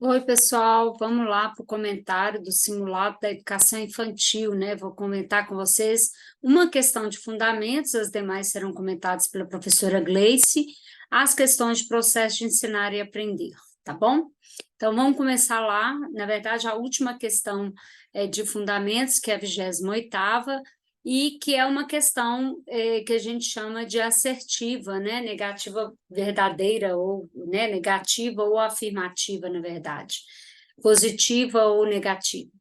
Oi, pessoal, vamos lá para o comentário do simulado da educação infantil, né? Vou comentar com vocês uma questão de fundamentos, as demais serão comentadas pela professora Gleice, as questões de processo de ensinar e aprender, tá bom? Então, vamos começar lá, na verdade, a última questão é de fundamentos, que é a 28ª, e que é uma questão que a gente chama de assertiva, né? Negativa verdadeira, ou né, negativa ou afirmativa, na verdade, positiva ou negativa.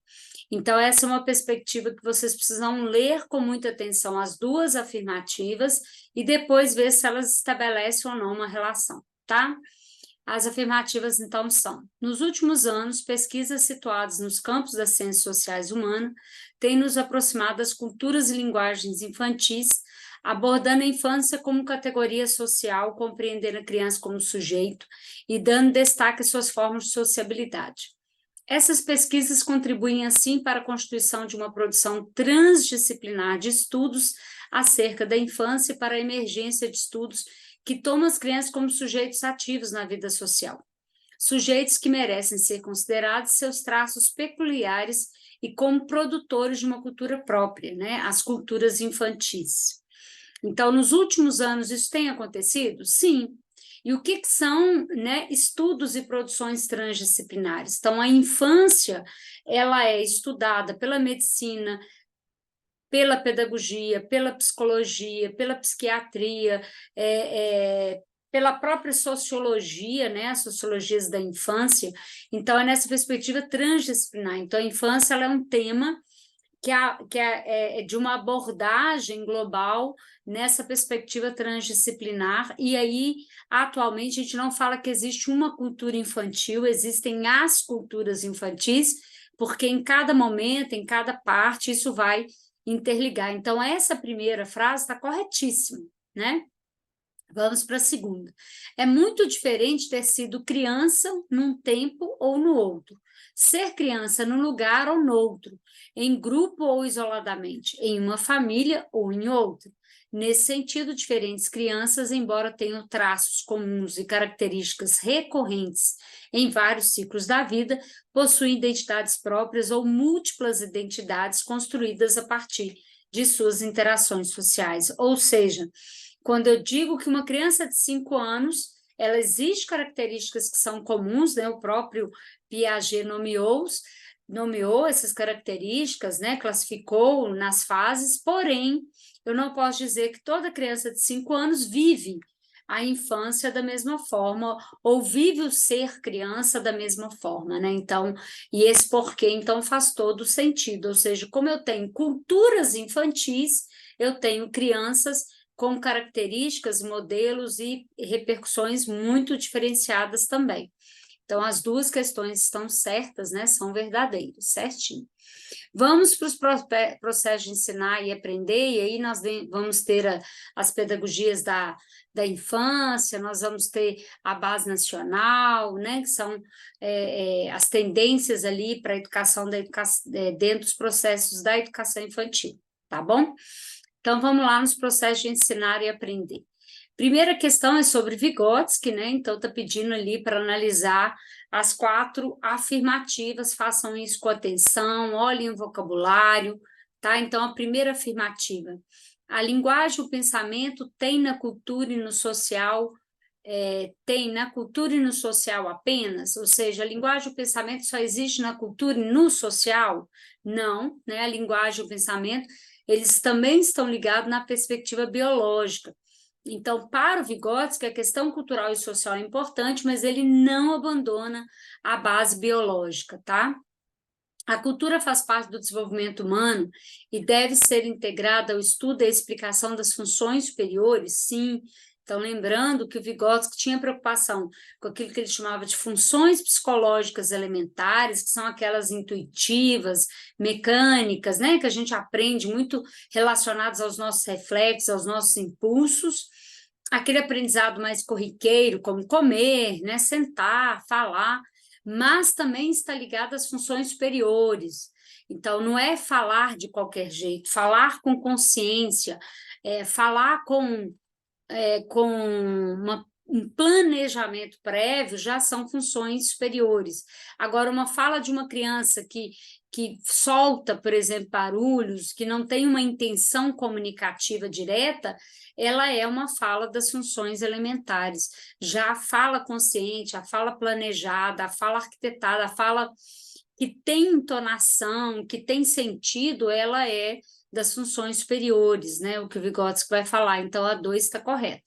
Então, essa é uma perspectiva que vocês precisam ler com muita atenção as duas afirmativas e depois ver se elas estabelecem ou não uma relação, tá? As afirmativas, então, são: nos últimos anos, pesquisas situadas nos campos das ciências sociais humanas têm nos aproximado das culturas e linguagens infantis, abordando a infância como categoria social, compreendendo a criança como sujeito e dando destaque às suas formas de sociabilidade. Essas pesquisas contribuem, assim, para a constituição de uma produção transdisciplinar de estudos acerca da infância e para a emergência de estudos que tomam as crianças como sujeitos ativos na vida social, sujeitos que merecem ser considerados seus traços peculiares e como produtores de uma cultura própria, né, as culturas infantis. Então, nos últimos anos, isso tem acontecido? Sim. E o que são, né, estudos e produções transdisciplinares? Então, a infância, ela é estudada pela medicina, pela pedagogia, pela psicologia, pela psiquiatria, pela própria sociologia, né, as sociologias da infância. Então, é nessa perspectiva transdisciplinar. Então, a infância ela é um tema que é de uma abordagem global nessa perspectiva transdisciplinar, e aí, atualmente, a gente não fala que existe uma cultura infantil, existem as culturas infantis, porque em cada momento, em cada parte, isso vai interligar. Então, essa primeira frase está corretíssima, né? Vamos para a segunda. É muito diferente ter sido criança num tempo ou no outro, ser criança num lugar ou no outro, em grupo ou isoladamente, em uma família ou em outra. Nesse sentido, diferentes crianças, embora tenham traços comuns e características recorrentes em vários ciclos da vida, possuem identidades próprias ou múltiplas identidades construídas a partir de suas interações sociais. Ou seja, quando eu digo que uma criança de 5 anos, ela existe características que são comuns, né? O próprio Piaget nomeou essas características, né? Classificou nas fases, porém, eu não posso dizer que toda criança de 5 anos vive a infância da mesma forma, ou vive o ser criança da mesma forma, né? Então, e esse porquê, então, faz todo sentido, ou seja, como eu tenho culturas infantis, eu tenho crianças com características, modelos e repercussões muito diferenciadas também. Então, as duas questões estão certas, né? São verdadeiras, certinho. Vamos para os processos de ensinar e aprender, e aí nós vamos ter as pedagogias da infância, nós vamos ter a base nacional, né? Que são as tendências ali para a educação dentro dos processos da educação infantil, tá bom? Então, vamos lá nos processos de ensinar e aprender. Primeira questão é sobre Vygotsky, né? Então, está pedindo ali para analisar as 4 afirmativas, façam isso com atenção, olhem o vocabulário, tá? Então, a primeira afirmativa: a linguagem e o pensamento tem na cultura e no social, tem na cultura e no social apenas? Ou seja, a linguagem e o pensamento só existe na cultura e no social? Não, né? A linguagem e o pensamento eles também estão ligados na perspectiva biológica. Então, para o Vygotsky, a questão cultural e social é importante, mas ele não abandona a base biológica, tá? A cultura faz parte do desenvolvimento humano e deve ser integrada ao estudo e à explicação das funções superiores, sim. Então, lembrando que o Vygotsky tinha preocupação com aquilo que ele chamava de funções psicológicas elementares, que são aquelas intuitivas, mecânicas, né, que a gente aprende muito relacionadas aos nossos reflexos, aos nossos impulsos, aquele aprendizado mais corriqueiro, como comer, né, sentar, falar, mas também está ligado às funções superiores. Então, não é falar de qualquer jeito, falar com consciência, falar com um planejamento prévio, já são funções superiores. Agora, uma fala de uma criança que solta, por exemplo, barulhos, que não tem uma intenção comunicativa direta, ela é uma fala das funções elementares. Já a fala consciente, a fala planejada, a fala arquitetada, a fala que tem entonação, que tem sentido, ela é das funções superiores, né? O que o Vygotsky vai falar. Então, a 2 está correta.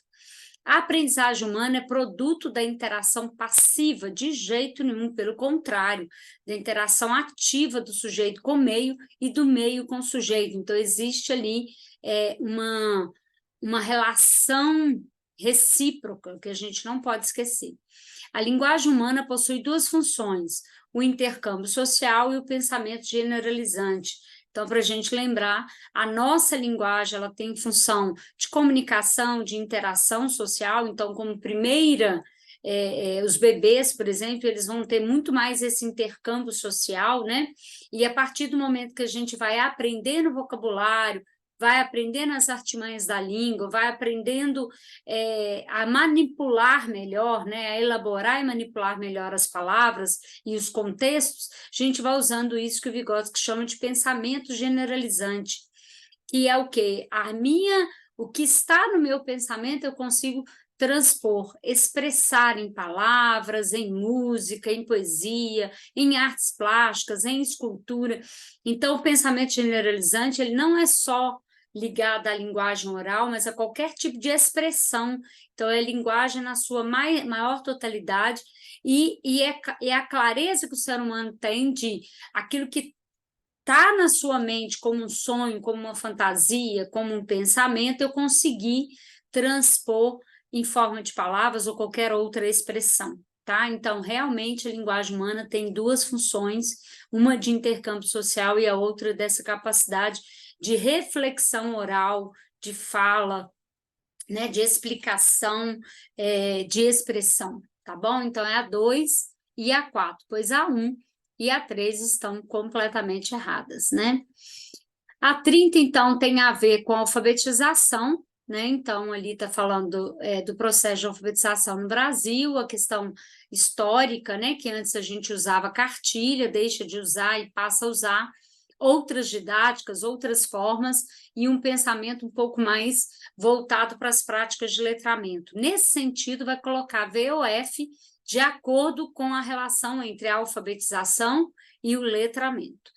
A aprendizagem humana é produto da interação passiva, de jeito nenhum, pelo contrário, da interação ativa do sujeito com o meio e do meio com o sujeito. Então, existe ali uma relação recíproca que a gente não pode esquecer. A linguagem humana possui 2 funções, o intercâmbio social e o pensamento generalizante. Então, para a gente lembrar, a nossa linguagem ela tem função de comunicação, de interação social. Então, como primeira, os bebês, por exemplo, eles vão ter muito mais esse intercâmbio social, né? E a partir do momento que a gente vai aprendendo vocabulário, vai aprendendo as artimanhas da língua, vai aprendendo a manipular melhor, né, a elaborar e manipular melhor as palavras e os contextos, a gente vai usando isso que o Vygotsky chama de pensamento generalizante, que é o quê? O que está no meu pensamento eu consigo transpor, expressar em palavras, em música, em poesia, em artes plásticas, em escultura. Então, o pensamento generalizante ele não é só ligado à linguagem oral, mas a qualquer tipo de expressão. Então, é linguagem na sua maior totalidade e é a clareza que o ser humano tem de aquilo que está na sua mente como um sonho, como uma fantasia, como um pensamento, eu conseguir transpor em forma de palavras ou qualquer outra expressão, tá? Então, realmente, a linguagem humana tem 2 funções, uma de intercâmbio social e a outra dessa capacidade de reflexão oral, de fala, né, de explicação, de expressão, tá bom? Então, é a 2 e a 4, pois a 1 e a 3 estão completamente erradas, né? A 30, então, tem a ver com a alfabetização, né? Então, ali está falando do processo de alfabetização no Brasil, a questão histórica, né? Que antes a gente usava cartilha, deixa de usar e passa a usar outras didáticas, outras formas, e um pensamento um pouco mais voltado para as práticas de letramento. Nesse sentido, vai colocar VOF de acordo com a relação entre a alfabetização e o letramento.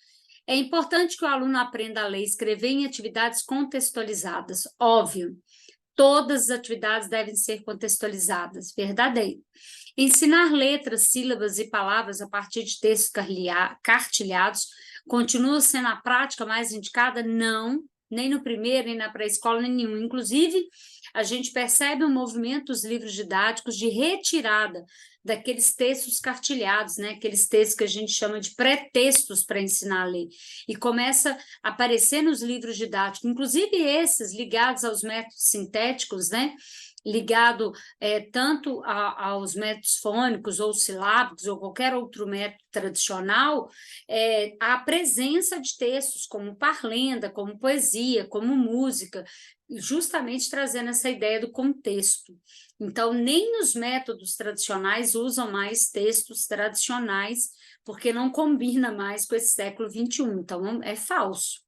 É importante que o aluno aprenda a ler e escrever em atividades contextualizadas, óbvio. Todas as atividades devem ser contextualizadas, verdadeiro. Ensinar letras, sílabas e palavras a partir de textos cartilhados continua sendo a prática mais indicada? Não, nem no primeiro, nem na pré-escola, nenhum. Inclusive, a gente percebe um movimento dos livros didáticos de retirada daqueles textos cartilhados, né? Aqueles textos que a gente chama de pré-textos para ensinar a ler. E começa a aparecer nos livros didáticos, inclusive esses ligados aos métodos sintéticos, né? Ligado tanto aos métodos fônicos ou silábicos ou qualquer outro método tradicional, a presença de textos como parlenda, como poesia, como música, justamente trazendo essa ideia do contexto. Então, nem nos métodos tradicionais usam mais textos tradicionais, porque não combina mais com esse século XXI, então é falso.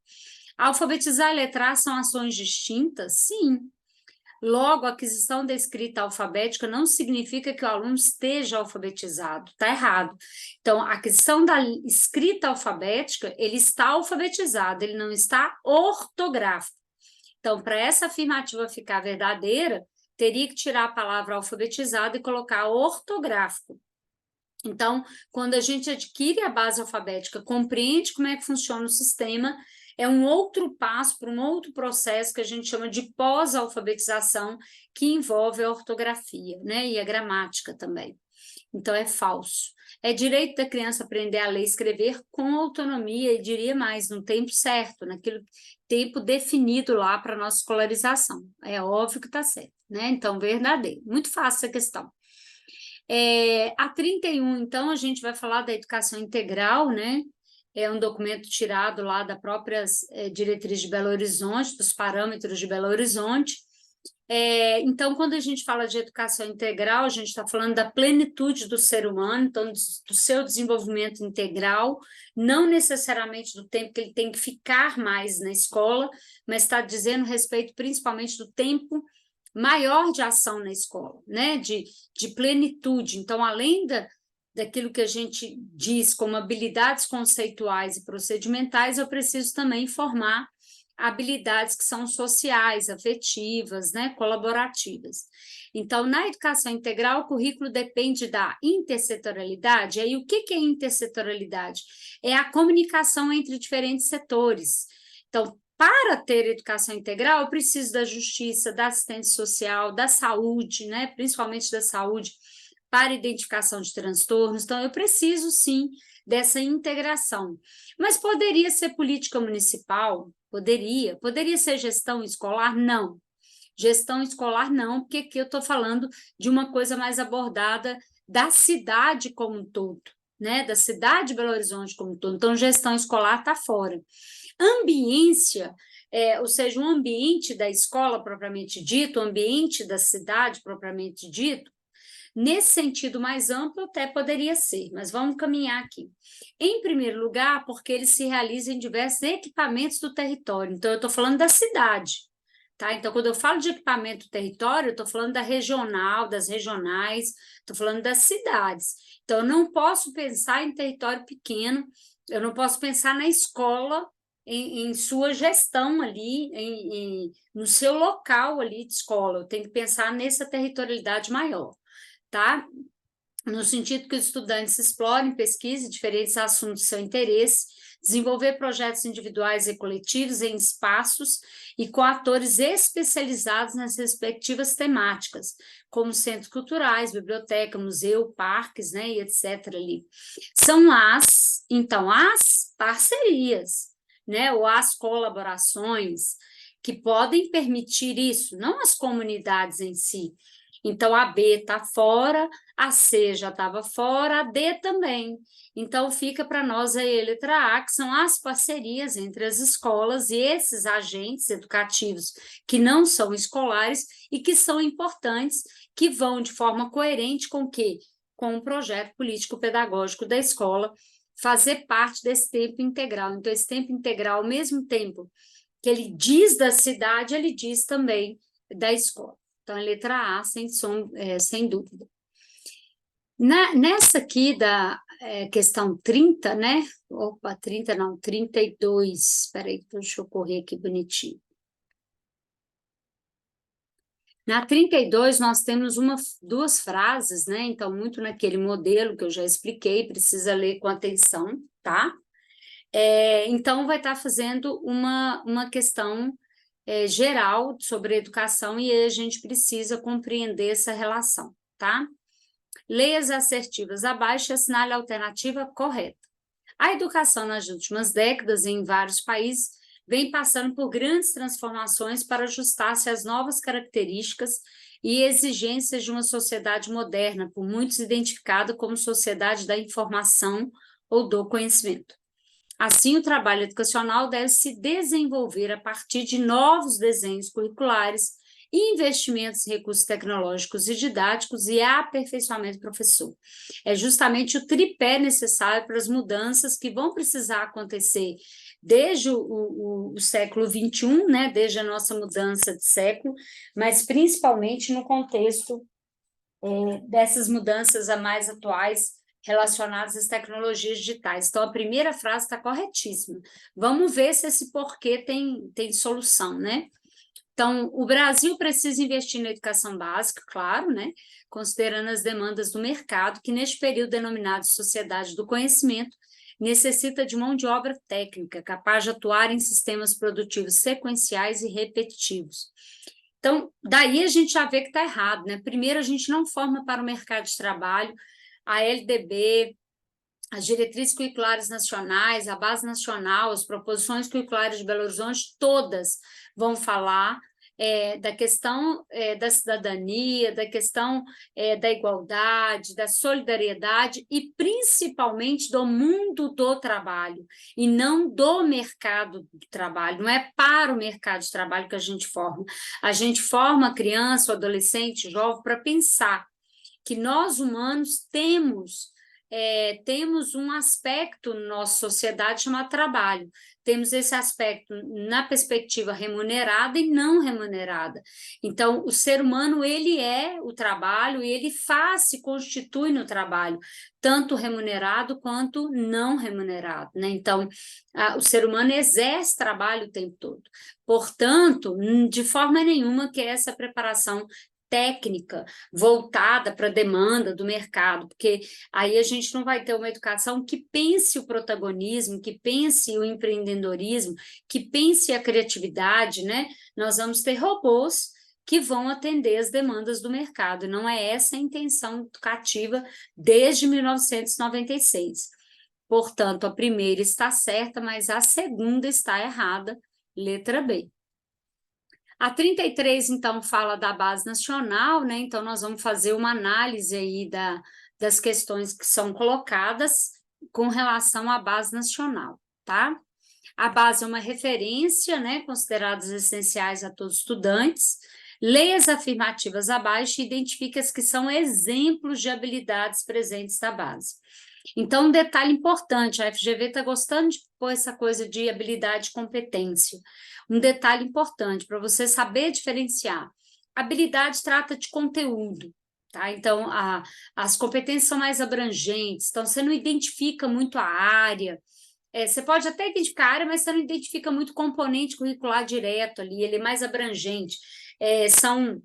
Alfabetizar e letrar são ações distintas? Sim. Logo, a aquisição da escrita alfabética não significa que o aluno esteja alfabetizado, está errado. Então, a aquisição da escrita alfabética, ele está alfabetizado, ele não está ortográfico. Então, para essa afirmativa ficar verdadeira, teria que tirar a palavra alfabetizado e colocar ortográfico. Então, quando a gente adquire a base alfabética, compreende como é que funciona o sistema, é um outro passo para um outro processo que a gente chama de pós-alfabetização, que envolve a ortografia, né, e a gramática também. Então, é falso. É direito da criança aprender a ler e escrever com autonomia, e diria mais, no tempo certo, naquele tempo definido lá para a nossa escolarização. É óbvio que está certo, né? Então, verdadeiro. Muito fácil essa questão. A 31, então, a gente vai falar da educação integral, né? É um documento tirado lá da própria diretriz de Belo Horizonte, dos parâmetros de Belo Horizonte, Então, quando a gente fala de educação integral, a gente está falando da plenitude do ser humano, então, do seu desenvolvimento integral, não necessariamente do tempo que ele tem que ficar mais na escola, mas está dizendo respeito principalmente do tempo maior de ação na escola, né? De plenitude. Então, além daquilo que a gente diz como habilidades conceituais e procedimentais, eu preciso também formar habilidades que são sociais, afetivas, né, colaborativas. Então, na educação integral, o currículo depende da intersetorialidade. E aí, o que é intersetorialidade? É a comunicação entre diferentes setores. Então, para ter educação integral, eu preciso da justiça, da assistência social, da saúde, né, principalmente da saúde, para identificação de transtornos. Então, eu preciso, sim, dessa integração. Mas poderia ser política municipal? Poderia ser gestão escolar? Não. Gestão escolar não, porque aqui eu estou falando de uma coisa mais abordada da cidade como um todo, né? Da cidade de Belo Horizonte como um todo. Então, gestão escolar está fora. Ambiência, ou seja, o ambiente da escola propriamente dito, o ambiente da cidade propriamente dito, nesse sentido mais amplo, até poderia ser, mas vamos caminhar aqui. Em primeiro lugar, porque ele se realiza em diversos equipamentos do território. Então, eu estou falando da cidade, tá? Então, quando eu falo de equipamento do território, eu estou falando da regional, das regionais, estou falando das cidades. Então, eu não posso pensar em território pequeno, eu não posso pensar na escola em sua gestão ali, no seu local ali de escola. Eu tenho que pensar nessa territorialidade maior. Tá? No sentido que os estudantes explorem, pesquisem diferentes assuntos de seu interesse, desenvolver projetos individuais e coletivos em espaços e com atores especializados nas respectivas temáticas, como centros culturais, biblioteca, museu, parques, né, e etc. ali. São então, as parcerias, né, ou as colaborações que podem permitir isso, não as comunidades em si. Então, a B está fora, a C já estava fora, a D também. Então, fica para nós aí a letra A, que são as parcerias entre as escolas e esses agentes educativos que não são escolares e que são importantes, que vão de forma coerente com o quê? Com o projeto político-pedagógico da escola, fazer parte desse tempo integral. Então, esse tempo integral, ao mesmo tempo que ele diz da cidade, ele diz também da escola. Então, a letra A, sem dúvida. Nessa aqui da questão 30, né? Opa, 30 não, 32. Espera aí, deixa eu correr aqui bonitinho. Na 32, nós temos duas frases, né? Então, muito naquele modelo que eu já expliquei, precisa ler com atenção, tá? Então, vai estar fazendo uma questão geral sobre educação e a gente precisa compreender essa relação, tá? Leia as assertivas abaixo e assinale a alternativa correta. A educação nas últimas décadas, em vários países, vem passando por grandes transformações para ajustar-se às novas características e exigências de uma sociedade moderna, por muitos identificada como sociedade da informação ou do conhecimento. Assim, o trabalho educacional deve se desenvolver a partir de novos desenhos curriculares, investimentos em recursos tecnológicos e didáticos e aperfeiçoamento do professor. É justamente o tripé necessário para as mudanças que vão precisar acontecer desde o século XXI, né, desde a nossa mudança de século, mas principalmente no contexto dessas mudanças a mais atuais, relacionadas às tecnologias digitais. Então, a primeira frase está corretíssima. Vamos ver se esse porquê tem solução, né? Então, o Brasil precisa investir na educação básica, claro, né? Considerando as demandas do mercado, que neste período denominado sociedade do conhecimento, necessita de mão de obra técnica, capaz de atuar em sistemas produtivos sequenciais e repetitivos. Então, daí a gente já vê que está errado, né? Primeiro, a gente não forma para o mercado de trabalho, a LDB, as diretrizes curriculares nacionais, a base nacional, as proposições curriculares de Belo Horizonte, todas vão falar da questão da cidadania, da questão da igualdade, da solidariedade e principalmente do mundo do trabalho, e não do mercado do trabalho. Não é para o mercado de trabalho que a gente forma a criança, o adolescente, o jovem, para pensar que nós humanos temos um aspecto na nossa sociedade chamado trabalho. Temos esse aspecto na perspectiva remunerada e não remunerada. Então, o ser humano, ele é o trabalho e ele se constitui no trabalho, tanto remunerado quanto não remunerado, né? Então, o ser humano exerce trabalho o tempo todo. Portanto, de forma nenhuma que essa preparação técnica voltada para a demanda do mercado, porque aí a gente não vai ter uma educação que pense o protagonismo, que pense o empreendedorismo, que pense a criatividade, né? Nós vamos ter robôs que vão atender as demandas do mercado, não é essa a intenção educativa desde 1996. Portanto, a primeira está certa, mas a segunda está errada, letra B. A 33, então, fala da base nacional, né? Então, nós vamos fazer uma análise aí das questões que são colocadas com relação à base nacional, tá? A base é uma referência, né? Consideradas essenciais a todos os estudantes. Leia as afirmativas abaixo e identifique as que são exemplos de habilidades presentes da base. Então, um detalhe importante, a FGV está gostando de pôr essa coisa de habilidade e competência. Um detalhe importante, para você saber diferenciar. Habilidade trata de conteúdo, tá? Então, as competências são mais abrangentes, então você não identifica muito a área. Você pode até identificar a área, mas você não identifica muito componente curricular direto ali, ele é mais abrangente. São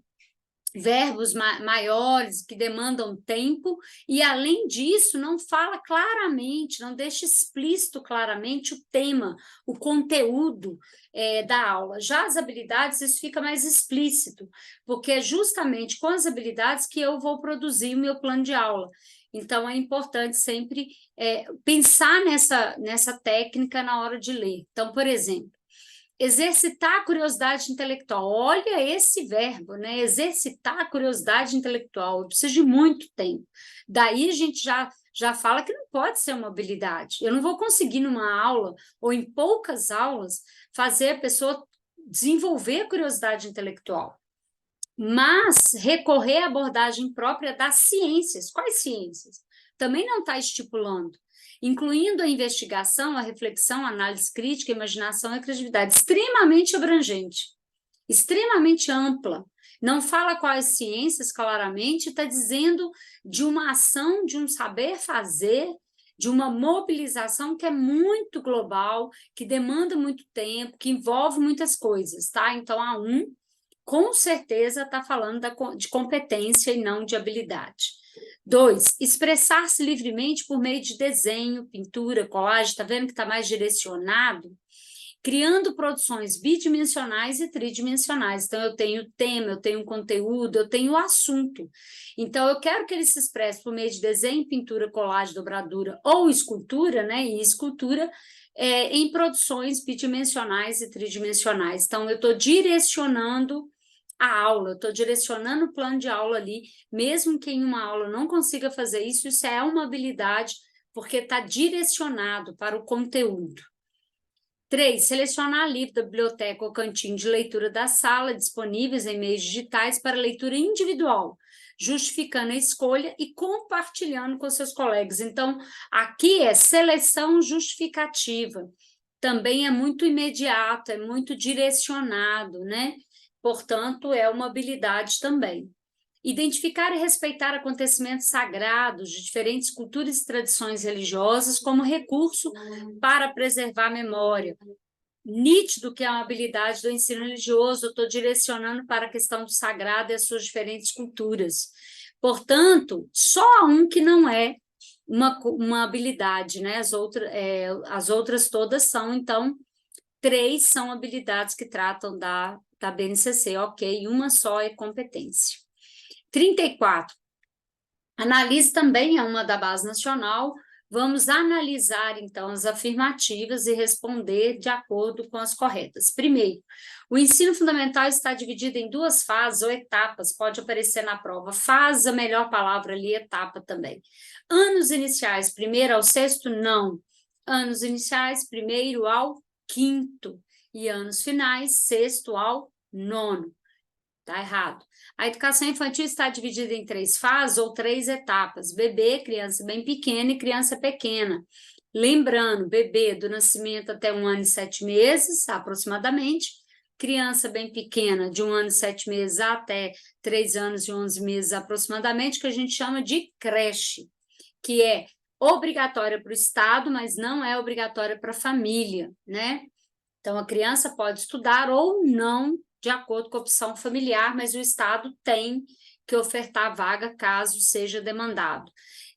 verbos maiores que demandam tempo, e além disso não fala claramente, não deixa explícito claramente o tema, o conteúdo da aula. Já as habilidades, isso fica mais explícito, porque é justamente com as habilidades que eu vou produzir o meu plano de aula. Então, é importante sempre pensar nessa técnica na hora de ler. Então, por exemplo, exercitar a curiosidade intelectual. Olha esse verbo, né? Exercitar a curiosidade intelectual. Eu preciso de muito tempo. Daí a gente já fala que não pode ser uma habilidade. Eu não vou conseguir numa aula ou em poucas aulas fazer a pessoa desenvolver a curiosidade intelectual. Mas recorrer à abordagem própria das ciências. Quais ciências? Também não está estipulando, incluindo a investigação, a reflexão, a análise crítica, a imaginação e a criatividade, extremamente abrangente, extremamente ampla. Não fala quais ciências claramente, está dizendo de uma ação, de um saber fazer, de uma mobilização que é muito global, que demanda muito tempo, que envolve muitas coisas, tá? Então, a com certeza está falando de competência e não de habilidade. 2, expressar-se livremente por meio de desenho, pintura, colagem, está vendo que está mais direcionado? Criando produções bidimensionais e tridimensionais. Então, eu tenho tema, eu tenho conteúdo, eu tenho assunto. Então, eu quero que ele se expresse por meio de desenho, pintura, colagem, dobradura ou escultura, né? E escultura em produções bidimensionais e tridimensionais. Então, eu estou direcionando a aula, eu estou direcionando o plano de aula ali, mesmo que em uma aula eu não consiga fazer isso, isso é uma habilidade, porque está direcionado para o conteúdo. 3, selecionar livro da biblioteca ou cantinho de leitura da sala, disponíveis em meios digitais para leitura individual, justificando a escolha e compartilhando com seus colegas. Então, aqui é seleção justificativa. Também é muito imediato, é muito direcionado, né? Portanto, é uma habilidade também. Identificar e respeitar acontecimentos sagrados de diferentes culturas e tradições religiosas como recurso para preservar a memória. Nítido que é uma habilidade do ensino religioso, eu estou direcionando para a questão do sagrado e as suas diferentes culturas. Portanto, só há um que não é uma habilidade, né? As outras todas são, então, 3 são habilidades que tratam da BNCC, ok? Uma só é competência. 34. Analise também é uma da base nacional. Vamos analisar, então, as afirmativas e responder de acordo com as corretas. Primeiro, o ensino fundamental está dividido em duas fases ou etapas, pode aparecer na prova. Fase, a melhor palavra ali, etapa também. Anos iniciais, primeiro ao sexto? Não. Anos iniciais, primeiro ao quinto. E anos finais, sexto ao nono. Está errado. A educação infantil está dividida em 3 fases ou 3 etapas: bebê, criança bem pequena e criança pequena. Lembrando, bebê do nascimento até 1 ano e 7 meses, aproximadamente, criança bem pequena de 1 ano e 7 meses até 3 anos e 11 meses, aproximadamente, que a gente chama de creche, que é obrigatória para o Estado, mas não é obrigatória para a família, né? Então, a criança pode estudar ou não, de acordo com a opção familiar, mas o Estado tem que ofertar vaga caso seja demandado.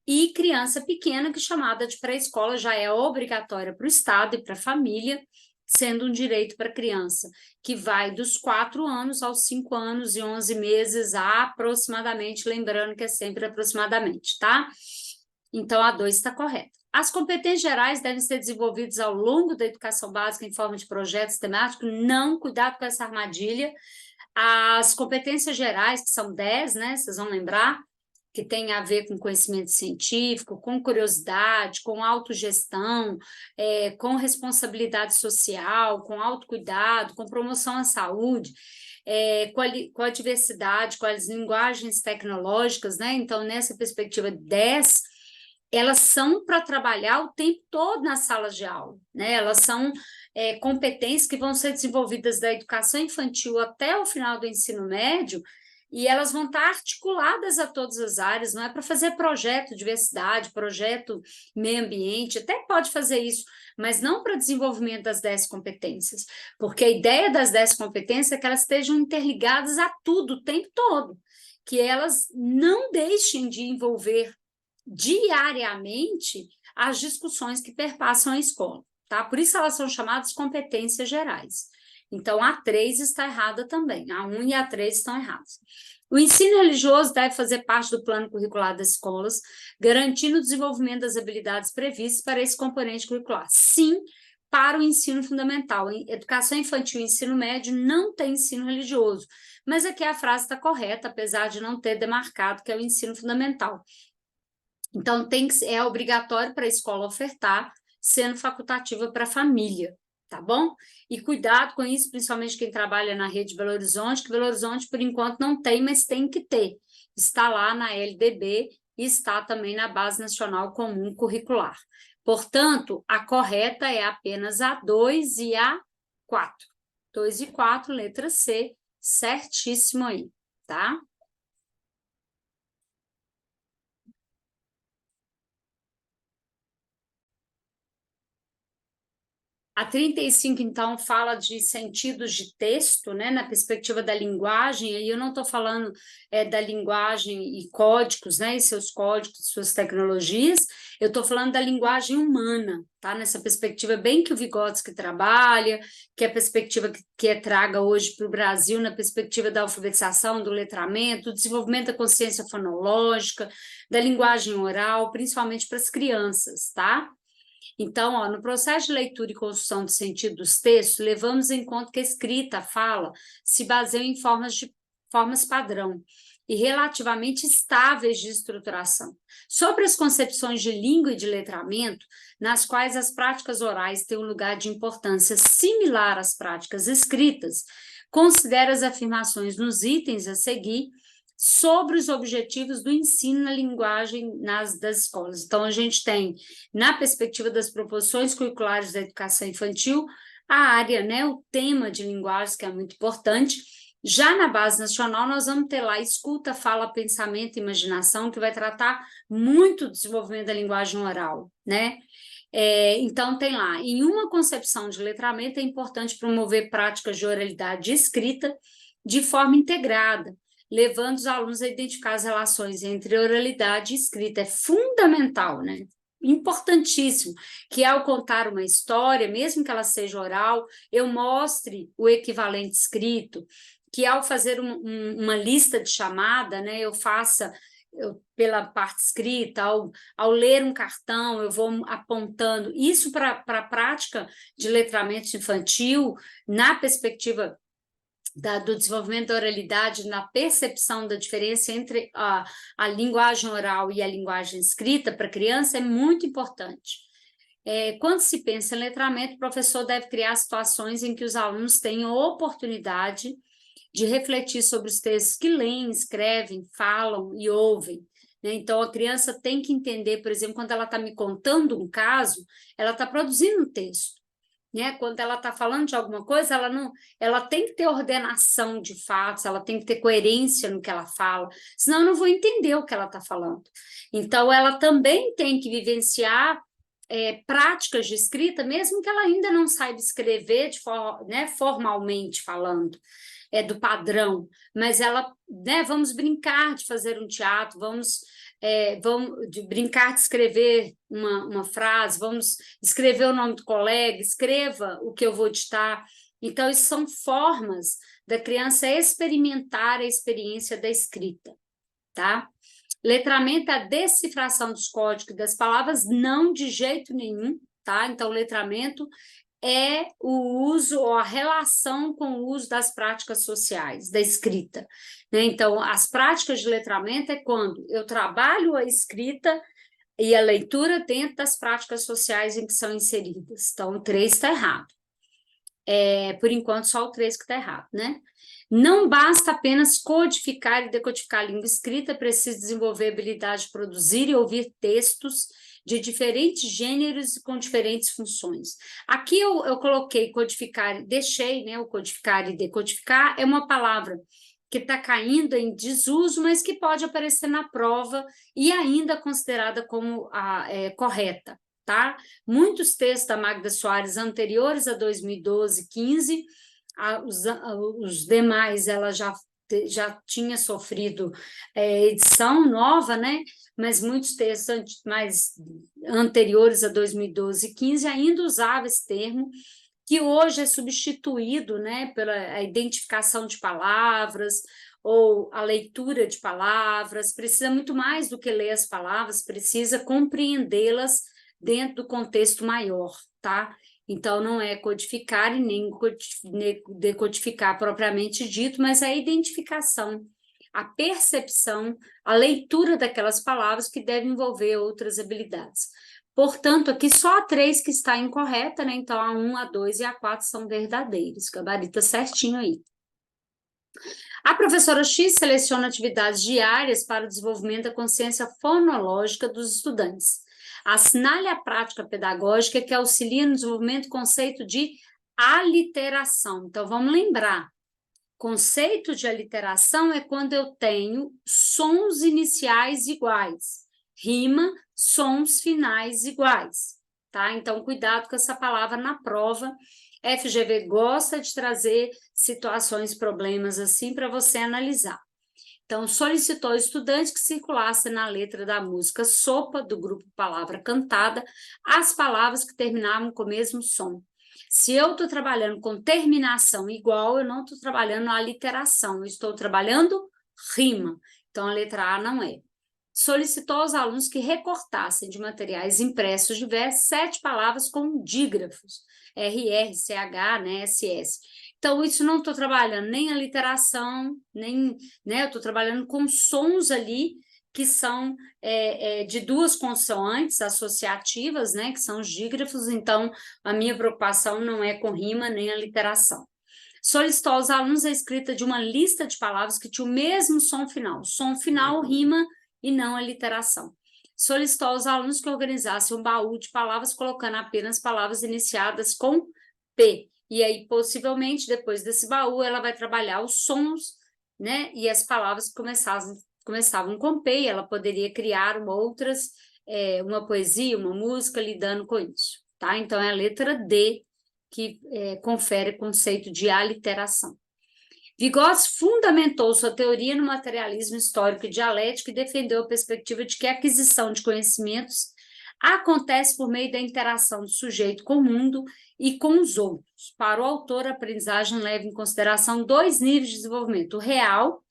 E criança pequena, que chamada de pré-escola, já é obrigatória para o Estado e para a família, sendo um direito para a criança, que vai dos 4 anos aos 5 anos e 11 meses, aproximadamente, lembrando que é sempre aproximadamente, tá? Então, a 2 está correta. As competências gerais devem ser desenvolvidas ao longo da educação básica em forma de projetos temáticos? Não, cuidado com essa armadilha. As competências gerais, que são 10, né? Vocês vão lembrar, que tem a ver com conhecimento científico, com curiosidade, com autogestão, com responsabilidade social, com autocuidado, com promoção à saúde, com a diversidade, com as linguagens tecnológicas, né? Então, nessa perspectiva, 10 elas são para trabalhar o tempo todo nas salas de aula, né? Elas são competências que vão ser desenvolvidas da educação infantil até o final do ensino médio, e elas vão estar articuladas a todas as áreas, não é para fazer projeto diversidade, projeto meio ambiente, até pode fazer isso, mas não para desenvolvimento das 10 competências, porque a ideia das 10 competências é que elas estejam interligadas a tudo o tempo todo, que elas não deixem de envolver diariamente as discussões que perpassam a escola, tá? Por isso elas são chamadas competências gerais. Então, a 3 está errada também, a 1 e a 3 estão erradas. O ensino religioso deve fazer parte do plano curricular das escolas, garantindo o desenvolvimento das habilidades previstas para esse componente curricular. Sim, para o ensino fundamental. Educação infantil e ensino médio não tem ensino religioso, mas aqui a frase está correta, apesar de não ter demarcado que é o ensino fundamental. Então, é obrigatório para a escola ofertar, sendo facultativa para a família, tá bom? E cuidado com isso, principalmente quem trabalha na rede Belo Horizonte, que Belo Horizonte, por enquanto, não tem, mas tem que ter. Está lá na LDB e está também na Base Nacional Comum Curricular. Portanto, a correta é apenas a 2 e a 4. 2 e 4, letra C, certíssimo aí, tá? A 35, então, fala de sentidos de texto, né, na perspectiva da linguagem, aí eu não estou falando da linguagem e códigos, né, e seus códigos, suas tecnologias, eu estou falando da linguagem humana, tá, nessa perspectiva bem que o Vygotsky trabalha, que é a perspectiva que traga hoje para o Brasil, na perspectiva da alfabetização, do letramento, do desenvolvimento da consciência fonológica, da linguagem oral, principalmente para as crianças, tá? Então, ó, no processo de leitura e construção do sentido dos textos, levamos em conta que a escrita, a fala, se baseia em formas padrão e relativamente estáveis de estruturação. Sobre as concepções de língua e de letramento, nas quais as práticas orais têm um lugar de importância similar às práticas escritas, considera as afirmações nos itens a seguir sobre os objetivos do ensino na linguagem das escolas. Então, a gente tem, na perspectiva das proposições curriculares da educação infantil, a área, né, o tema de linguagens, que é muito importante. Já na base nacional, nós vamos ter lá escuta, fala, pensamento e imaginação, que vai tratar muito do desenvolvimento da linguagem oral, né? Então, tem lá, em uma concepção de letramento, é importante promover práticas de oralidade e escrita de forma integrada, levando os alunos a identificar as relações entre oralidade e escrita. É fundamental, né? Importantíssimo, que ao contar uma história, mesmo que ela seja oral, eu mostre o equivalente escrito, que ao fazer uma lista de chamada, né, eu faça pela parte escrita, ao ler um cartão, eu vou apontando. Isso para a prática de letramento infantil, na perspectiva do desenvolvimento da oralidade, na percepção da diferença entre a linguagem oral e a linguagem escrita para a criança, é muito importante. Quando se pensa em letramento, o professor deve criar situações em que os alunos tenham oportunidade de refletir sobre os textos que leem, escrevem, falam e ouvem, né? Então, a criança tem que entender, por exemplo, quando ela está me contando um caso, ela está produzindo um texto, né? Quando ela está falando de alguma coisa, ela tem que ter ordenação de fatos, ela tem que ter coerência no que ela fala, senão eu não vou entender o que ela está falando. Então, ela também tem que vivenciar práticas de escrita, mesmo que ela ainda não saiba escrever né, formalmente falando, do padrão, mas ela, né, vamos brincar de fazer um teatro, vamos brincar de escrever uma frase, vamos escrever o nome do colega, escreva o que eu vou ditar. Então, isso são formas da criança experimentar a experiência da escrita, tá? Letramento é a decifração dos códigos das palavras, não de jeito nenhum, tá? Então, letramento é o uso ou a relação com o uso das práticas sociais, da escrita, né? Então, as práticas de letramento é quando eu trabalho a escrita e a leitura dentro das práticas sociais em que são inseridas. Então, o 3 está errado. Por enquanto, só o 3 que está errado, né? Não basta apenas codificar e decodificar a língua escrita, é preciso desenvolver a habilidade de produzir e ouvir textos de diferentes gêneros e com diferentes funções. Aqui eu coloquei codificar, deixei, né, o codificar e decodificar, é uma palavra que está caindo em desuso, mas que pode aparecer na prova e ainda considerada como correta, tá? Muitos textos da Magda Soares anteriores a 2012, 15, os demais ela já tinha sofrido edição nova, né? Mas muitos textos mais anteriores a 2012 e 15 ainda usavam esse termo, que hoje é substituído, né, pela identificação de palavras ou a leitura de palavras. Precisa muito mais do que ler as palavras, precisa compreendê-las dentro do contexto maior, tá? Então, não é codificar e nem decodificar propriamente dito, mas a identificação, a percepção, a leitura daquelas palavras que devem envolver outras habilidades. Portanto, aqui só a 3 que está incorreta, né? Então, a 1, a 2 e a 4 são verdadeiros, gabarita certinho aí. A professora X seleciona atividades diárias para o desenvolvimento da consciência fonológica dos estudantes. Assinale a prática pedagógica que auxilia no desenvolvimento do conceito de aliteração. Então, vamos lembrar, conceito de aliteração é quando eu tenho sons iniciais iguais, rima, sons finais iguais, tá? Então, cuidado com essa palavra na prova. FGV gosta de trazer situações, problemas assim, para você analisar. Então, solicitou ao estudante que circulasse na letra da música Sopa, do grupo Palavra Cantada, as palavras que terminavam com o mesmo som. Se eu estou trabalhando com terminação igual, eu não estou trabalhando a aliteração, eu estou trabalhando rima. Então, a letra A não é. Solicitou aos alunos que recortassem de materiais impressos diversos 7 palavras com dígrafos, RR, CH, né, SS. Então, isso não estou trabalhando nem a literação, nem, né, eu estou trabalhando com sons ali que são de 2 consoantes associativas, né, que são os dígrafos, então a minha preocupação não é com rima nem a literação. Solicitou aos alunos a escrita de uma lista de palavras que tinha o mesmo som final, rima e não a literação. Solicitou aos alunos que organizassem um baú de palavras colocando apenas palavras iniciadas com P. E aí, possivelmente, depois desse baú, ela vai trabalhar os sons, né? E as palavras que começavam com P, e ela poderia criar uma poesia, uma música lidando com isso, tá? Então, é a letra D que confere conceito de aliteração. Vygotsky fundamentou sua teoria no materialismo histórico e dialético e defendeu a perspectiva de que a aquisição de conhecimentos acontece por meio da interação do sujeito com o mundo e com os outros. Para o autor, a aprendizagem leva em consideração 2 níveis de desenvolvimento, o real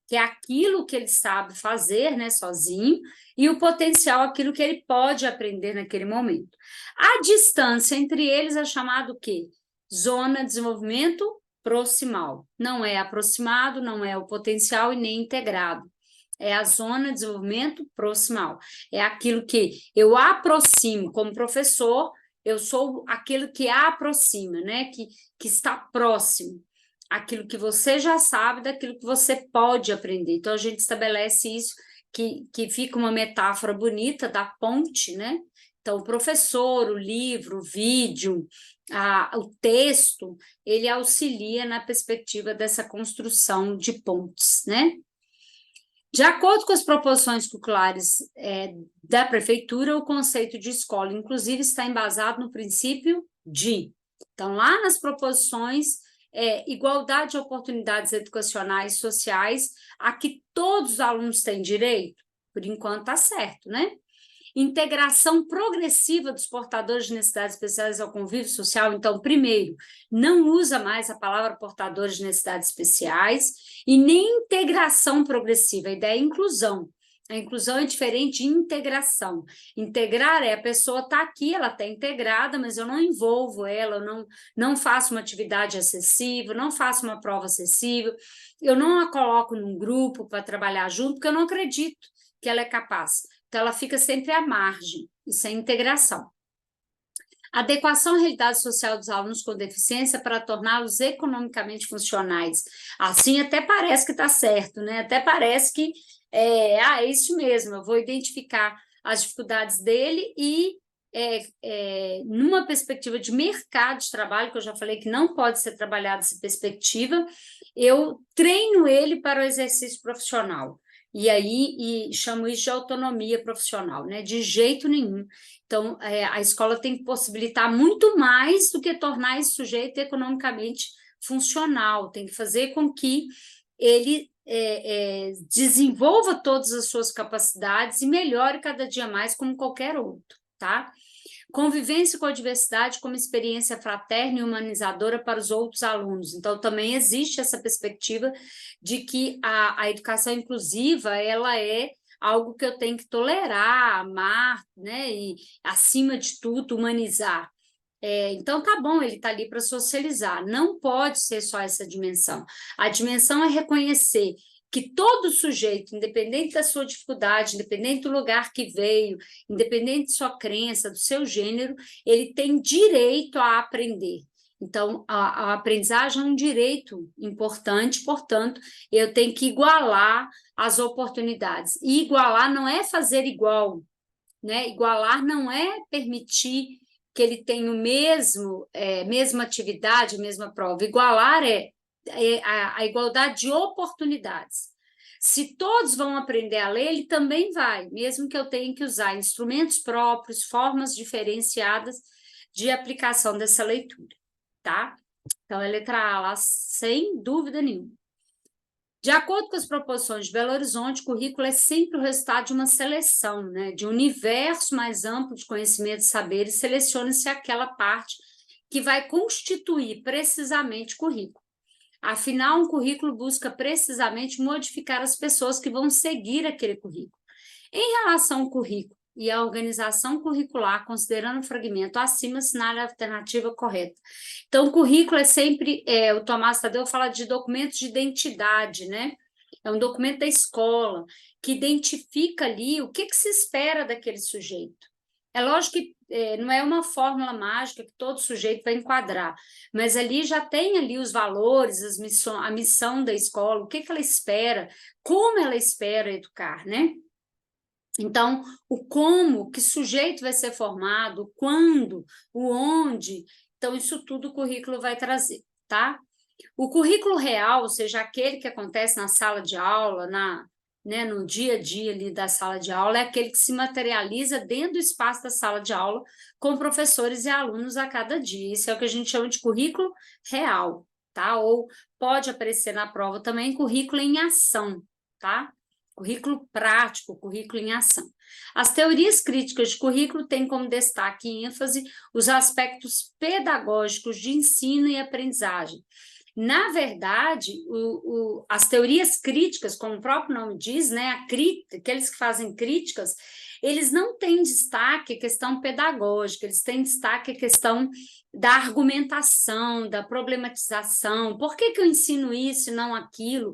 que é aquilo que ele sabe fazer, né, sozinho, e o potencial, aquilo que ele pode aprender naquele momento. A distância entre eles é chamada o quê? Zona de desenvolvimento proximal. Não é aproximado, não é o potencial e nem integrado. É a zona de desenvolvimento proximal. É aquilo que eu aproximo como professor, eu sou aquilo que aproxima, né? Que está próximo. Aquilo que você já sabe daquilo que você pode aprender. Então, a gente estabelece isso, que fica uma metáfora bonita da ponte, né? Então, o professor, o livro, o vídeo, o texto, ele auxilia na perspectiva dessa construção de pontes, né? De acordo com as proposições curriculares da prefeitura, o conceito de escola, inclusive, está embasado no princípio de. Então, lá nas proposições, igualdade de oportunidades educacionais e sociais, a que todos os alunos têm direito, por enquanto está certo, né? Integração progressiva dos portadores de necessidades especiais ao convívio social. Então, primeiro, não usa mais a palavra portadores de necessidades especiais e nem integração progressiva, a ideia é inclusão. A inclusão é diferente de integração. Integrar é a pessoa está aqui, ela está integrada, mas eu não envolvo ela, eu não faço uma atividade acessível, não faço uma prova acessível, eu não a coloco num grupo para trabalhar junto, porque eu não acredito que ela é capaz. Então, ela fica sempre à margem, isso é integração. Adequação à realidade social dos alunos com deficiência para torná-los economicamente funcionais. Assim até parece que está certo, né? Até parece que é isso mesmo, eu vou identificar as dificuldades dele e numa perspectiva de mercado de trabalho, que eu já falei que não pode ser trabalhada essa perspectiva, eu treino ele para o exercício profissional. E aí chamo isso de autonomia profissional, né? De jeito nenhum. Então, a escola tem que possibilitar muito mais do que tornar esse sujeito economicamente funcional, tem que fazer com que ele desenvolva todas as suas capacidades e melhore cada dia mais como qualquer outro, tá? Convivência com a diversidade como experiência fraterna e humanizadora para os outros alunos. Então, também existe essa perspectiva de que a educação inclusiva, ela é algo que eu tenho que tolerar, amar, né? E, acima de tudo, humanizar. Então, tá bom, ele está ali para socializar. Não pode ser só essa dimensão. A dimensão é reconhecer que todo sujeito, independente da sua dificuldade, independente do lugar que veio, independente de sua crença, do seu gênero, ele tem direito a aprender. Então, a aprendizagem é um direito importante, portanto, eu tenho que igualar as oportunidades. E igualar não é fazer igual, né? Igualar não é permitir que ele tenha o mesma atividade, mesma prova. Igualar é a igualdade de oportunidades. Se todos vão aprender a ler, ele também vai, mesmo que eu tenha que usar instrumentos próprios, formas diferenciadas de aplicação dessa leitura, tá? Então, a letra A, lá, sem dúvida nenhuma. De acordo com as proposições de Belo Horizonte, o currículo é sempre o resultado de uma seleção, né, de um universo mais amplo de conhecimento e saberes, seleciona-se aquela parte que vai constituir precisamente o currículo. Afinal, um currículo busca precisamente modificar as pessoas que vão seguir aquele currículo. Em relação ao currículo e à organização curricular, considerando o fragmento acima, assinale a alternativa correta. Então, o currículo é sempre, o Tomás Tadeu fala de documentos de identidade, né? É um documento da escola que identifica ali o que se espera daquele sujeito. É lógico que não é uma fórmula mágica que todo sujeito vai enquadrar, mas ali já tem ali os valores, a missão da escola, o que ela espera, como ela espera educar, né? Então, o como, que sujeito vai ser formado, o quando, o onde, então isso tudo o currículo vai trazer, tá? O currículo real, ou seja, aquele que acontece na sala de aula, no dia a dia ali da sala de aula, é aquele que se materializa dentro do espaço da sala de aula, com professores e alunos a cada dia. Isso é o que a gente chama de currículo real, tá? Ou pode aparecer na prova também currículo em ação, tá? Currículo prático, currículo em ação. As teorias críticas de currículo têm como destaque e ênfase os aspectos pedagógicos de ensino e aprendizagem. Na verdade, as teorias críticas, como o próprio nome diz, né, aqueles que fazem críticas, eles não têm destaque a questão pedagógica, eles têm destaque a questão da argumentação, da problematização, por que eu ensino isso e não aquilo,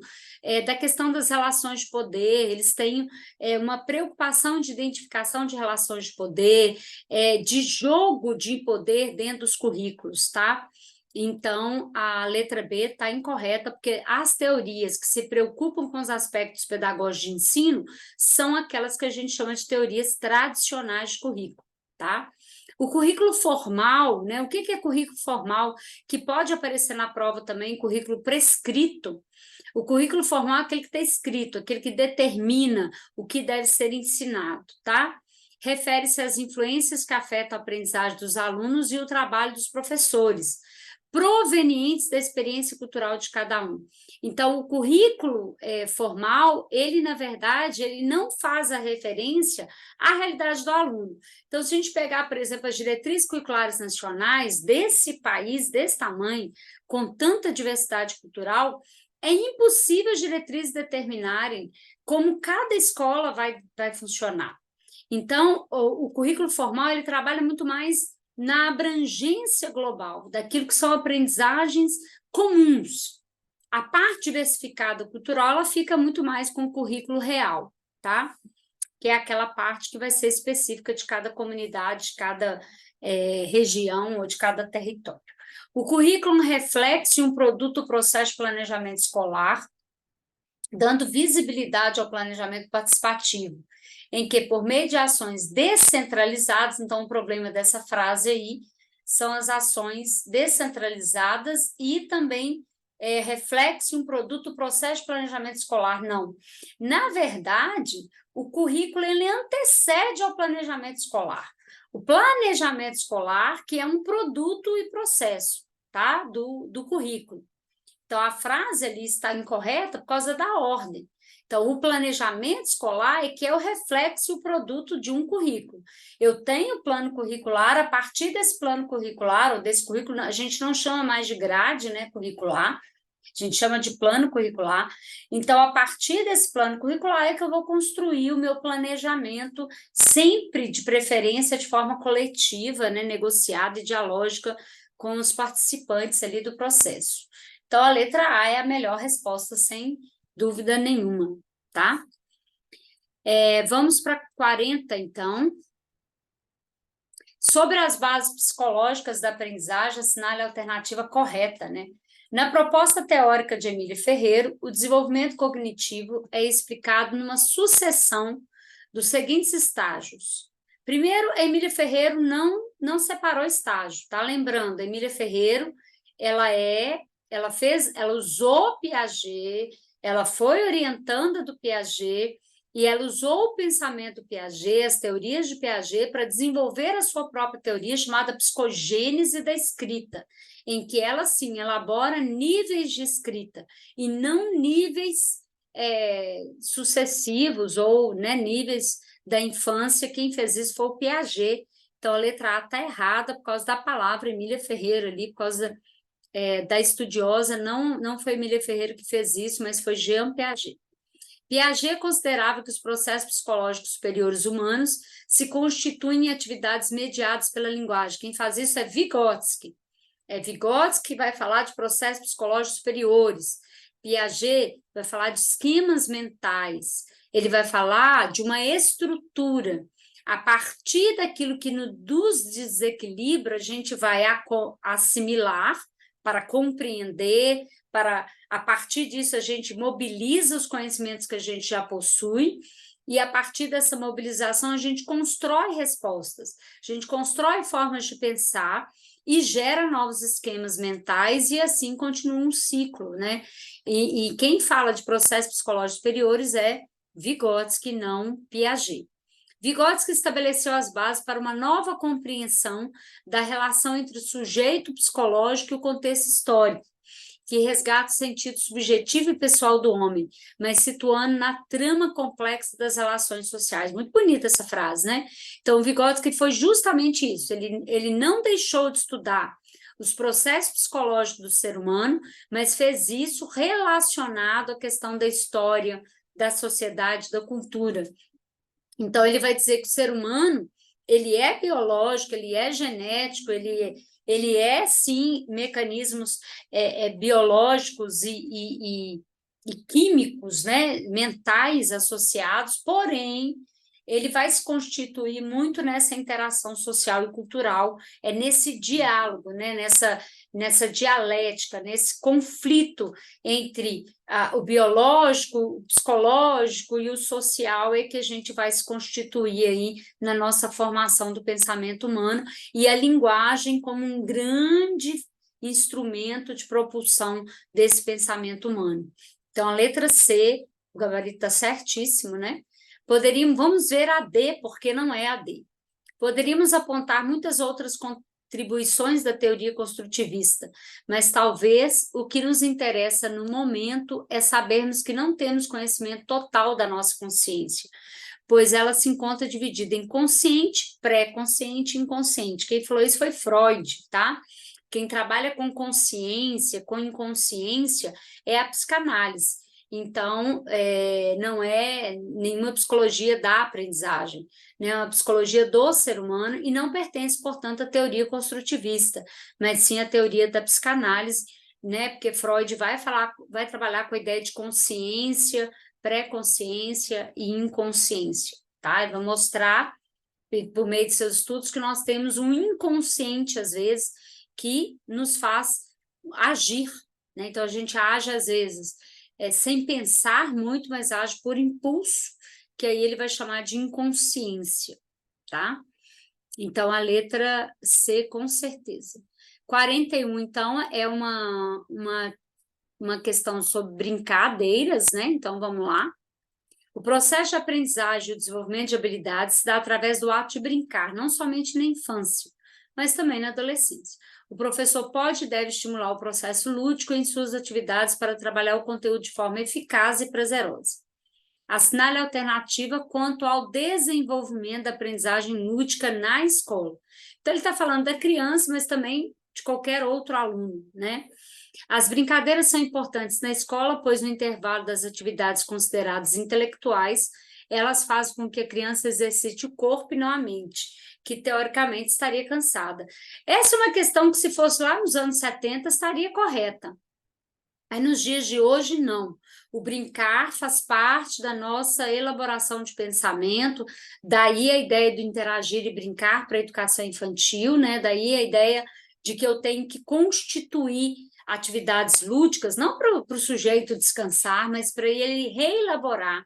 da questão das relações de poder, eles têm uma preocupação de identificação de relações de poder, de jogo de poder dentro dos currículos, tá? Então, a letra B está incorreta, porque as teorias que se preocupam com os aspectos pedagógicos de ensino são aquelas que a gente chama de teorias tradicionais de currículo, tá? O currículo formal, né? O que é currículo formal? Que pode aparecer na prova também, currículo prescrito. O currículo formal é aquele que está escrito, aquele que determina o que deve ser ensinado, tá? Refere-se às influências que afetam a aprendizagem dos alunos e o trabalho dos professores, provenientes da experiência cultural de cada um. Então, o currículo formal, ele, na verdade, ele não faz a referência à realidade do aluno. Então, se a gente pegar, por exemplo, as diretrizes curriculares nacionais desse país, desse tamanho, com tanta diversidade cultural, é impossível as diretrizes determinarem como cada escola vai funcionar. Então, o currículo formal, ele trabalha muito mais na abrangência global, daquilo que são aprendizagens comuns. A parte diversificada cultural, ela fica muito mais com o currículo real, tá? Que é aquela parte que vai ser específica de cada comunidade, de cada região ou de cada território. O currículo é um reflexo e um produto do processo de planejamento escolar, dando visibilidade ao planejamento participativo, em que, por meio de ações descentralizadas, então o problema dessa frase aí são as ações descentralizadas e também reflexo um produto, processo de planejamento escolar, não. Na verdade, o currículo ele antecede ao planejamento escolar. O planejamento escolar, que é um produto e processo, tá? do currículo. Então, a frase ali está incorreta por causa da ordem. Então, o planejamento escolar é que é o reflexo e o produto de um currículo. Eu tenho plano curricular, a partir desse plano curricular, ou desse currículo, a gente não chama mais de grade, né, curricular, a gente chama de plano curricular. Então, a partir desse plano curricular é que eu vou construir o meu planejamento, sempre de preferência de forma coletiva, né, negociada e dialógica com os participantes ali do processo. Então, a letra A é a melhor resposta, sem dúvida nenhuma, tá? Vamos para 40, então. Sobre as bases psicológicas da aprendizagem, assinale a alternativa correta, né? Na proposta teórica de Emília Ferreiro, o desenvolvimento cognitivo é explicado numa sucessão dos seguintes estágios. Primeiro, a Emília Ferreiro não separou estágio, tá? Lembrando, a Emília Ferreiro, ela usou Piaget, ela foi orientanda do Piaget, e ela usou o pensamento Piaget, as teorias de Piaget, para desenvolver a sua própria teoria, chamada psicogênese da escrita, em que ela, sim, elabora níveis de escrita, e não níveis sucessivos, ou né, níveis da infância. Quem fez isso foi o Piaget. Então, a letra A está errada por causa da palavra Emília Ferreira ali, por causa da estudiosa. Não foi Emília Ferreira que fez isso, mas foi Jean Piaget. Piaget considerava que os processos psicológicos superiores humanos se constituem em atividades mediadas pela linguagem. Quem faz isso é Vygotsky. Vygotsky que vai falar de processos psicológicos superiores. Piaget vai falar de esquemas mentais. Ele vai falar de uma estrutura. A partir daquilo que nos desequilibra, a gente vai assimilar para compreender, a partir disso a gente mobiliza os conhecimentos que a gente já possui, e a partir dessa mobilização a gente constrói respostas, a gente constrói formas de pensar e gera novos esquemas mentais, e assim continua um ciclo, né? E quem fala de processos psicológicos superiores é Vygotsky, não Piaget. Vygotsky estabeleceu as bases para uma nova compreensão da relação entre o sujeito psicológico e o contexto histórico, que resgata o sentido subjetivo e pessoal do homem, mas situando na trama complexa das relações sociais. Muito bonita essa frase, né? Então, Vygotsky foi justamente isso. Ele não deixou de estudar os processos psicológicos do ser humano, mas fez isso relacionado à questão da história, da sociedade, da cultura. Então, ele vai dizer que o ser humano, ele é biológico, ele é genético, ele é, sim, mecanismos biológicos e químicos, né, mentais associados, porém, ele vai se constituir muito nessa interação social e cultural, nesse diálogo, né, nessa dialética, nesse conflito entre o biológico, o psicológico e o social que a gente vai se constituir aí na nossa formação do pensamento humano, e a linguagem como um grande instrumento de propulsão desse pensamento humano. Então, a letra C, o gabarito está certíssimo, né? Vamos ver a D, porque não é a D. Poderíamos apontar muitas outras contribuições da teoria construtivista, mas talvez o que nos interessa no momento é sabermos que não temos conhecimento total da nossa consciência, pois ela se encontra dividida em consciente, pré-consciente e inconsciente. Quem falou isso foi Freud, tá? Quem trabalha com consciência, com inconsciência, é a psicanálise. Então, não é nenhuma psicologia da aprendizagem, né? É uma psicologia do ser humano e não pertence, portanto, à teoria construtivista, mas sim à teoria da psicanálise, né? Porque Freud vai trabalhar com a ideia de consciência, pré-consciência e inconsciência, tá? Ele vai mostrar, por meio de seus estudos, que nós temos um inconsciente, às vezes, que nos faz agir, né? Então, a gente age, às vezes, sem pensar muito, mas age por impulso, que aí ele vai chamar de inconsciência, tá? Então, a letra C, com certeza. 41, então, é uma questão sobre brincadeiras, né? Então, vamos lá. O processo de aprendizagem e o desenvolvimento de habilidades se dá através do ato de brincar, não somente na infância, mas também na adolescência. O professor pode e deve estimular o processo lúdico em suas atividades para trabalhar o conteúdo de forma eficaz e prazerosa. Assinale a alternativa quanto ao desenvolvimento da aprendizagem lúdica na escola. Então, ele está falando da criança, mas também de qualquer outro aluno, né? As brincadeiras são importantes na escola, pois no intervalo das atividades consideradas intelectuais, elas fazem com que a criança exercite o corpo e não a mente, que teoricamente estaria cansada. Essa é uma questão que, se fosse lá nos anos 70, estaria correta. Aí, nos dias de hoje, não. O brincar faz parte da nossa elaboração de pensamento, daí a ideia do interagir e brincar para a educação infantil, né? Daí a ideia de que eu tenho que constituir atividades lúdicas, não para o sujeito descansar, mas para ele reelaborar,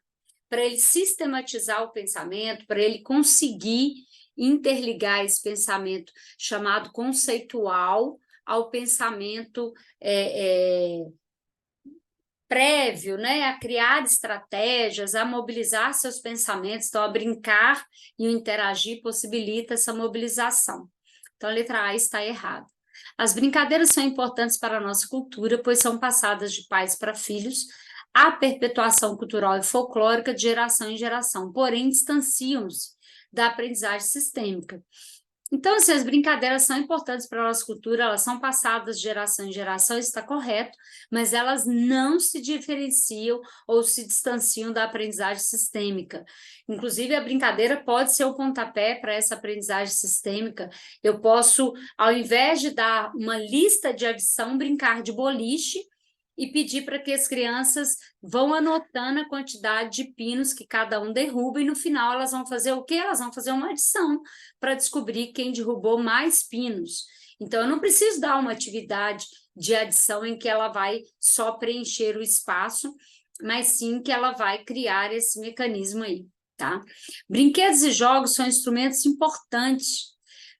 para ele sistematizar o pensamento, para ele conseguir interligar esse pensamento chamado conceitual ao pensamento prévio, né, a criar estratégias, a mobilizar seus pensamentos. Então, a brincar e o interagir possibilita essa mobilização. Então, a letra A está errada. As brincadeiras são importantes para a nossa cultura, pois são passadas de pais para filhos, a perpetuação cultural e folclórica de geração em geração, porém distanciam-se da aprendizagem sistêmica. Então, assim, as brincadeiras são importantes para a nossa cultura, elas são passadas de geração em geração, isso está correto, mas elas não se diferenciam ou se distanciam da aprendizagem sistêmica. Inclusive, a brincadeira pode ser o pontapé para essa aprendizagem sistêmica. Eu posso, ao invés de dar uma lista de adição, brincar de boliche e pedir para que as crianças vão anotando a quantidade de pinos que cada um derruba, e no final elas vão fazer o quê? Elas vão fazer uma adição para descobrir quem derrubou mais pinos. Então, eu não preciso dar uma atividade de adição em que ela vai só preencher o espaço, mas sim que ela vai criar esse mecanismo aí, tá? Brinquedos e jogos são instrumentos importantes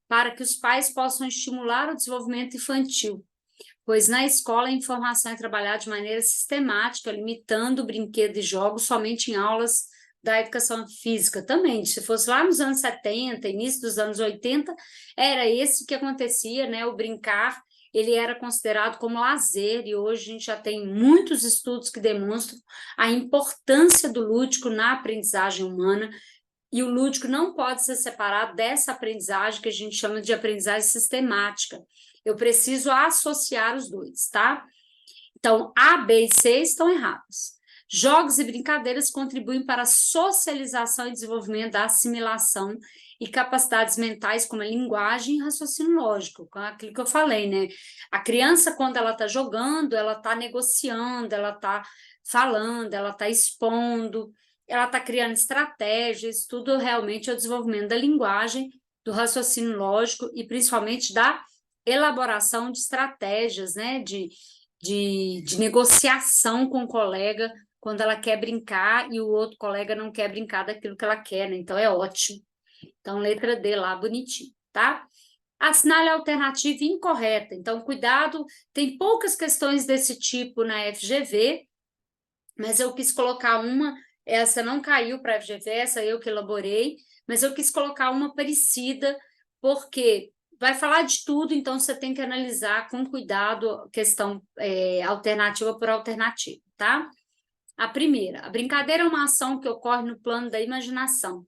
para que os pais possam estimular o desenvolvimento infantil, pois na escola a informação é trabalhada de maneira sistemática, limitando o brinquedo e jogos somente em aulas da educação física também. Se fosse lá nos anos 70, início dos anos 80, era esse que acontecia, né? O brincar, ele era considerado como lazer, e hoje a gente já tem muitos estudos que demonstram a importância do lúdico na aprendizagem humana, e o lúdico não pode ser separado dessa aprendizagem que a gente chama de aprendizagem sistemática, Eu preciso associar os dois, tá? Então, A, B e C estão errados. Jogos e brincadeiras contribuem para a socialização e desenvolvimento da assimilação e capacidades mentais como a linguagem e raciocínio lógico, aquilo que eu falei, né? A criança, quando ela está jogando, ela está negociando, ela está falando, ela está expondo, ela está criando estratégias, tudo realmente é o desenvolvimento da linguagem, do raciocínio lógico e principalmente da elaboração de estratégias, né? De negociação com o colega quando ela quer brincar e o outro colega não quer brincar daquilo que ela quer, né? Então é ótimo. Então, letra D lá, bonitinho, tá? Assinale a alternativa incorreta. Então, cuidado, tem poucas questões desse tipo na FGV, mas eu quis colocar uma, essa não caiu para a FGV, essa eu que elaborei, mas eu quis colocar uma parecida, porque vai falar de tudo, então você tem que analisar com cuidado questão alternativa por alternativa, tá? A primeira, a brincadeira é uma ação que ocorre no plano da imaginação.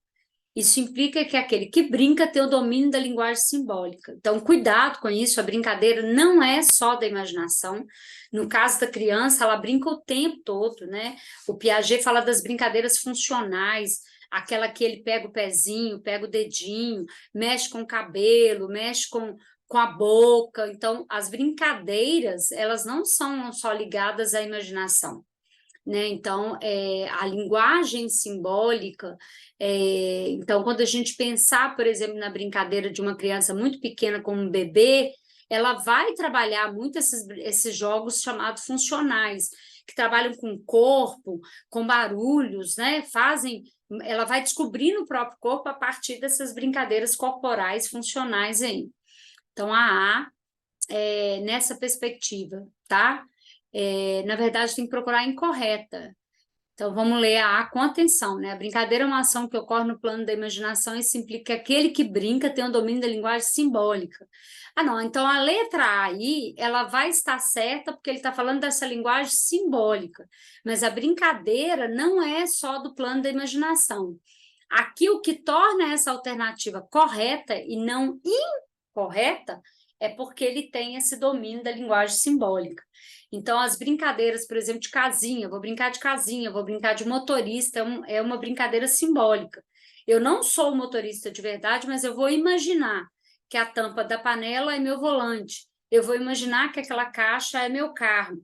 Isso implica que aquele que brinca tem o domínio da linguagem simbólica. Então, cuidado com isso, a brincadeira não é só da imaginação. No caso da criança, ela brinca o tempo todo, né? O Piaget fala das brincadeiras funcionais, aquela que ele pega o pezinho, pega o dedinho, mexe com o cabelo, mexe com a boca. Então, as brincadeiras, elas não são só ligadas à imaginação, né? Então, a linguagem simbólica, então, quando a gente pensar, por exemplo, na brincadeira de uma criança muito pequena como um bebê, ela vai trabalhar muito esses jogos chamados funcionais, que trabalham com o corpo, com barulhos, né? Ela vai descobrindo o próprio corpo a partir dessas brincadeiras corporais funcionais aí. Então, a nessa perspectiva, tá? Na verdade, tem que procurar a incorreta. Então, vamos ler a A com atenção, né? A brincadeira é uma ação que ocorre no plano da imaginação e isso implica que aquele que brinca tem o domínio da linguagem simbólica. Ah, não, então a letra A aí, ela vai estar certa porque ele está falando dessa linguagem simbólica, mas a brincadeira não é só do plano da imaginação. Aqui, o que torna essa alternativa correta e não incorreta é porque ele tem esse domínio da linguagem simbólica. Então, as brincadeiras, por exemplo, de casinha, vou brincar de casinha, vou brincar de motorista, é uma brincadeira simbólica. Eu não sou motorista de verdade, mas eu vou imaginar que a tampa da panela é meu volante, eu vou imaginar que aquela caixa é meu carro.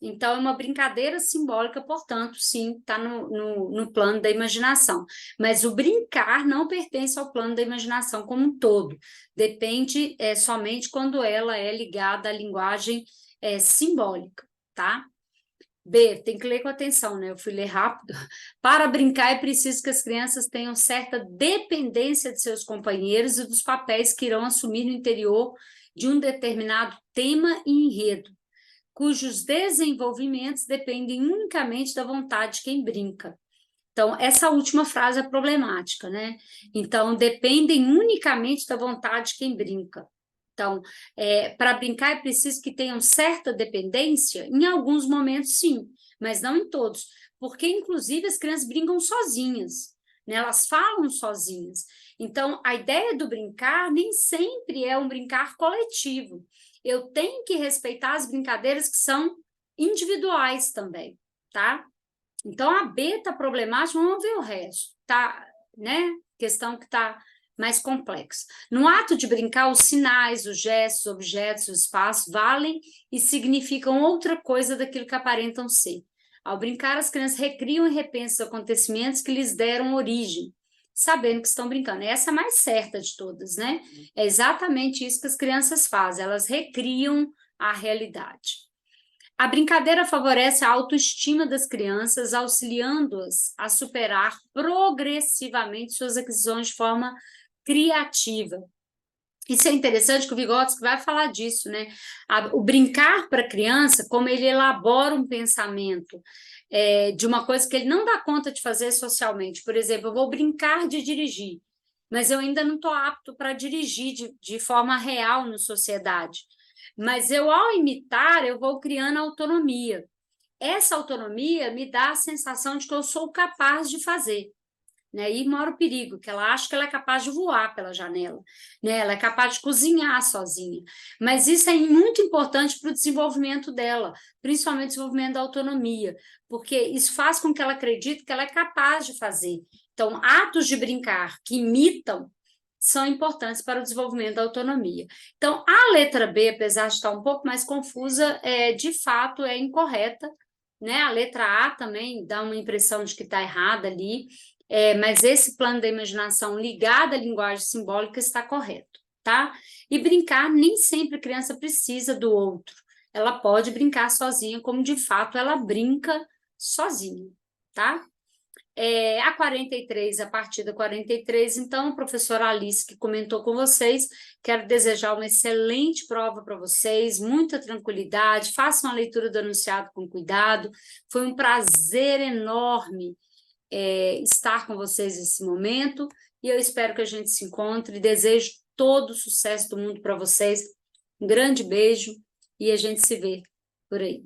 Então, é uma brincadeira simbólica, portanto, sim, está no plano da imaginação. Mas o brincar não pertence ao plano da imaginação como um todo. Depende somente quando ela é ligada à linguagem simbólica, tá? B, tem que ler com atenção, né? Eu fui ler rápido. Para brincar, é preciso que as crianças tenham certa dependência de seus companheiros e dos papéis que irão assumir no interior de um determinado tema e enredo, cujos desenvolvimentos dependem unicamente da vontade de quem brinca. Então, essa última frase é problemática, né? Então, dependem unicamente da vontade de quem brinca. Então, para brincar é preciso que tenham certa dependência? Em alguns momentos, sim, mas não em todos, porque, inclusive, as crianças brincam sozinhas, né? Elas falam sozinhas. Então, a ideia do brincar nem sempre é um brincar coletivo. Eu tenho que respeitar as brincadeiras que são individuais também, tá? Então, a B está problemática, vamos ver o resto, tá? Né? Questão que está mais complexa. No ato de brincar, os sinais, os gestos, objetos, os espaços valem e significam outra coisa daquilo que aparentam ser. Ao brincar, as crianças recriam e repensam os acontecimentos que lhes deram origem, sabendo que estão brincando. Essa é a mais certa de todas, né? É exatamente isso que as crianças fazem, elas recriam a realidade. A brincadeira favorece a autoestima das crianças, auxiliando-as a superar progressivamente suas aquisições de forma criativa. Isso é interessante que o Vygotsky vai falar disso, né? O brincar para a criança, como ele elabora um pensamento de uma coisa que ele não dá conta de fazer socialmente. Por exemplo, eu vou brincar de dirigir, mas eu ainda não estou apto para dirigir de forma real na sociedade. Mas eu, ao imitar, eu vou criando autonomia. Essa autonomia me dá a sensação de que eu sou capaz de fazer, né? Aí mora o perigo, que ela acha que ela é capaz de voar pela janela, né? Ela é capaz de cozinhar sozinha. Mas isso é muito importante para o desenvolvimento dela, principalmente o desenvolvimento da autonomia, porque isso faz com que ela acredite que ela é capaz de fazer. Então, atos de brincar que imitam são importantes para o desenvolvimento da autonomia. Então, a letra B, apesar de estar um pouco mais confusa, de fato é incorreta, né? A letra A também dá uma impressão de que está errada ali, mas esse plano da imaginação ligado à linguagem simbólica está correto, tá? E brincar, nem sempre a criança precisa do outro. Ela pode brincar sozinha, como de fato ela brinca sozinha, tá? A 43, a partir da 43, então, a professora Alice, que comentou com vocês, quero desejar uma excelente prova para vocês, muita tranquilidade, façam a leitura do enunciado com cuidado, foi um prazer enorme estar com vocês nesse momento, e eu espero que a gente se encontre, desejo todo o sucesso do mundo para vocês, um grande beijo, e a gente se vê por aí.